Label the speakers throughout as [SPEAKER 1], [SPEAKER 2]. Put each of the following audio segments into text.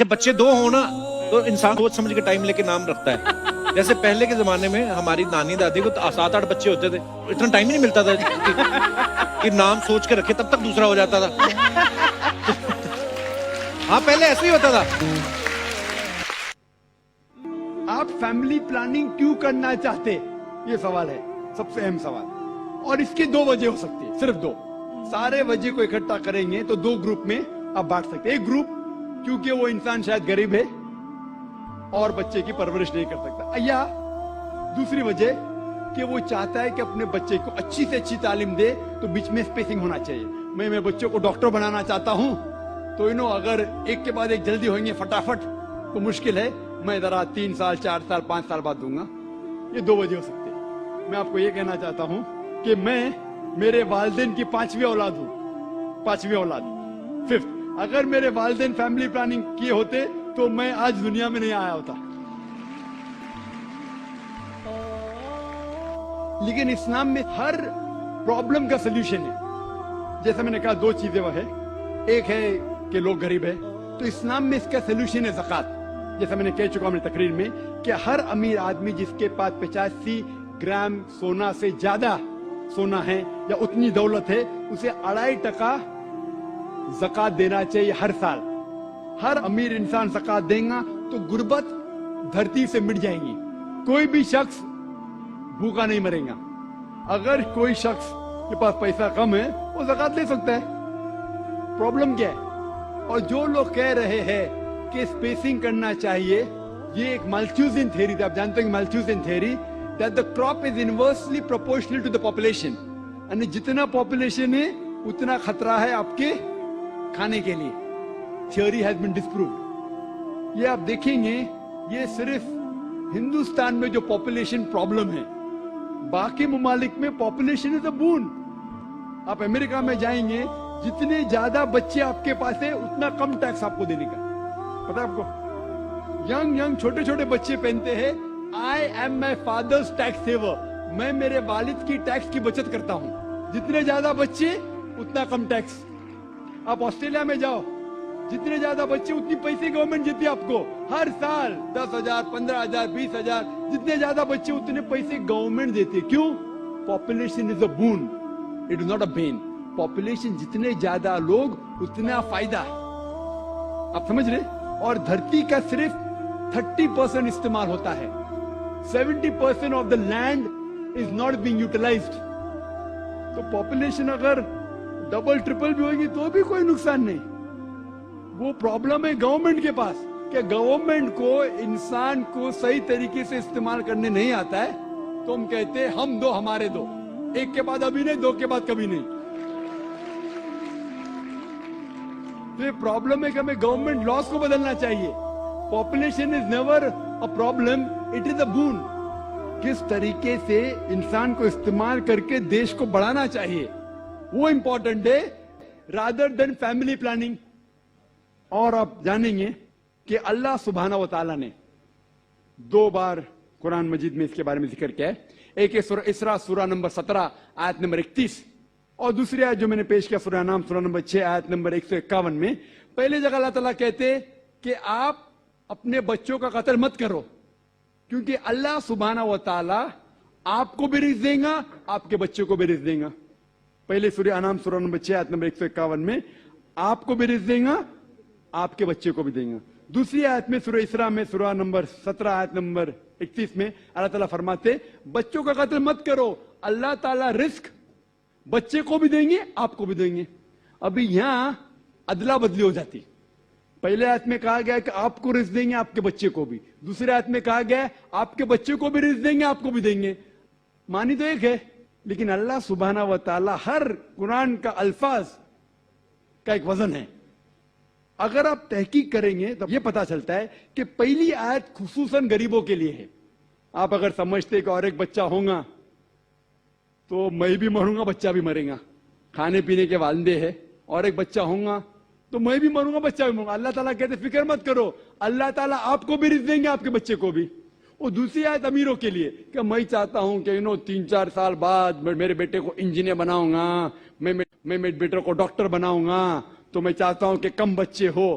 [SPEAKER 1] جب بچے دو ہوں نا تو انسان سوچ سمجھ کے ٹائم لے کے نام رکھتا ہے. جیسے پہلے کے زمانے میں ہماری نانی دادی کو 7-8 بچے ہوتے تھے, اتنا ٹائم ہی نہیں ملتا تھا کہ نام سوچ کے رکھے, تب تک دوسرا ہو جاتا تھا. ہاں پہلے ایسے ہی ہوتا تھا.
[SPEAKER 2] آپ فیملی پلاننگ کیوں کرنا چاہتے, یہ سوال ہے, سب سے اہم سوال. اور اس کی 2 وجہ ہو سکتی ہے, صرف 2. سارے وجہ کو اکٹھا کریں گے تو 2 گروپ میں آپ بانٹ سکتے ہیں. ایک گروپ کیونکہ وہ انسان شاید غریب ہے اور بچے کی پرورش نہیں کر سکتا, یا دوسری وجہ کہ وہ چاہتا ہے کہ اپنے بچے کو اچھی سے اچھی تعلیم دے, تو بیچ میں اسپیسنگ ہونا چاہیے. میں بچوں کو ڈاکٹر بنانا چاہتا ہوں, تو اگر ایک کے بعد ایک جلدی ہوئیں گے فٹافٹ تو مشکل ہے, میں ذرا 3 سال 4 سال 5 سال بعد دوں گا. یہ 2 وجہ ہو سکتے ہیں. میں آپ کو یہ کہنا چاہتا ہوں کہ میں میرے والدین کی 5ویں اولاد ہوں, 5ویں اولاد, 5th. اگر میرے والدین فیملی پلاننگ کیے ہوتے تو میں آج دنیا میں نہیں آیا ہوتا. لیکن اسلام میں ہر پرابلم کا سلوشن ہے. جیسے میں نے کہا 2 چیزیں وہ ہے, ایک ہے کہ لوگ غریب ہے, تو اسلام میں اس کا سلوشن ہے زکات. جیسا میں نے کہہ چکا ہوں اپنی تقریر میں کہ ہر امیر آدمی جس کے پاس 85 گرام سونا سے زیادہ سونا ہے یا اتنی دولت ہے, اسے 2.5% زکات دینا چاہیے ہر سال. ہر امیر انسان زکات دے گا تو غربت دھرتی سے مٹ جائیں گی. کوئی بھی شخص بھوکا نہیں مرے گا. اگر کوئی شخص کے پاس پیسہ کم ہے وہ زکات لے سکتا ہے. پرابلم کیا ہے؟ اور جو لوگ کہہ رہے ہیں کہ اسپیسنگ کرنا چاہیے, یہ ایک مالتھیوزن تھیوری تھی. آپ جانتے ہیں کہ مالتھیوزن theory that the crop is inversely proportional to the population. یعنی جتنا پاپولیشن ہے اتنا خطرہ ہے آپ کے کھانے کے لیے. Theory has been disproved. یہ آپ دیکھیں گے, یہ صرف ہندوستان میں جو پاپولیشن پرابلم ہے, باقی ممالک میں پاپولیشن از اے بون. آپ امریکہ میں جائیں گے, جتنے زیادہ بچے آپ کے پاس ہیں اتنا کم ٹیکس آپ کو دینے کا. پتا آپ کو, ینگ چھوٹے چھوٹے بچے پہنتے ہیں I am my father's tax saver. میں میرے والد کی ٹیکس کی بچت کرتا ہوں. جتنے زیادہ بچے اتنا کم ٹیکس. آپ آسٹریلیا میں جاؤ, جتنے زیادہ بچے اتنی پیسے گورنمنٹ دیتی ہے آپ کو ہر سال. 10,000 15,000 20,000, جتنے زیادہ بچے اتنے پیسے گورنمنٹ دیتی ہے. کیوں؟ Population is a bone, it is not a been. Population جتنے زیادہ لوگ اتنا فائدہ. آپ سمجھ رہے؟ اور دھرتی کا صرف 30% استعمال ہوتا ہے. 70% of the land is not being utilized. تو پاپولیشن اگر ڈبل ٹرپل بھی ہوگی تو بھی کوئی نقصان نہیں. وہ پرابلم ہے گورنمنٹ کے پاس کہ گورنمنٹ کو انسان کو صحیح طریقے سے استعمال کرنے نہیں آتا ہے. تو ہم کہتے ہیں ہم دو ہمارے دو, ایک کے بعد ابھی نہیں, 2 کے بعد کبھی نہیں. تو یہ پرابلم ہے کہ ہمیں گورنمنٹ لاس کو بدلنا چاہیے. Population is never a problem, it is a bone. کس طریقے سے انسان کو استعمال کر کے دیش کو بڑھانا چاہیے وہ امپورٹنٹ ہے, رادر دین فیملی پلاننگ. اور آپ جانیں گے کہ اللہ سبحانہ و تعالیٰ نے 2 بار قرآن مجید میں اس کے بارے میں ذکر کیا ہے. ایک ہے سورہ اسراء سورہ نمبر 17 آیت نمبر 31, اور دوسری آیت جو میں نے پیش کیا سورہ انعام سورہ نمبر 6 آیت نمبر 151 میں. پہلے جگہ اللہ تعالیٰ کہتے کہ آپ اپنے بچوں کا قتل مت کرو, کیونکہ اللہ سبحانہ و تعالیٰ آپ کو بھی رزق دے گا, آپ کے بچوں کو بھی رزق دے گا. پہلے سورہ انعام سورہ نمبر 6 آیت نمبر 151 میں آپ کو بھی رزق دے گا, آپ کے بچے کو بھی دے گا. دوسری آیت میں سورہ اسراء میں سورہ نمبر 17 آیت نمبر 31 میں اللہ تعالیٰ فرماتے بچوں کا قتل مت کرو, اللہ تعالیٰ رزق بچے کو بھی دیں گے, آپ کو بھی دیں گے. ابھی یہاں ادلا بدلی ہو جاتی. پہلے آیت میں کہا گیا کہ آپ کو رزق دیں گے, آپ کے بچے کو بھی. دوسرے آیت میں کہا گیا آپ کے بچے کو بھی رزق دیں گے, آپ کو بھی دیں گے. معنی تو ایک ہے, لیکن اللہ سبحانہ و تعالی ہر قرآن کا الفاظ کا ایک وزن ہے. اگر آپ تحقیق کریں گے تو یہ پتا چلتا ہے کہ پہلی آیت خصوصاً غریبوں کے لیے ہے. آپ اگر سمجھتے کہ اور ایک بچہ ہوگا تو میں بھی مروں گا, بچہ بھی مرے گا, کھانے پینے کے والدے ہیں, اور ایک بچہ ہوگا تو میں بھی مروں گا, بچہ بھی مروں گا. اللہ تعالیٰ کہتے فکر مت کرو, اللہ تعالیٰ آپ کو بھی رزق دیں گے, آپ کے بچے کو بھی. اور دوسری آیت امیروں کے لیے کہ میں چاہتا ہوں کہ 3-4 سال بعد میرے بیٹے کو انجینئر بناؤں گا, میں میرے بیٹے کو ڈاکٹر بناؤں گا, تو میں چاہتا ہوں کہ کم بچے ہو,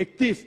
[SPEAKER 2] 31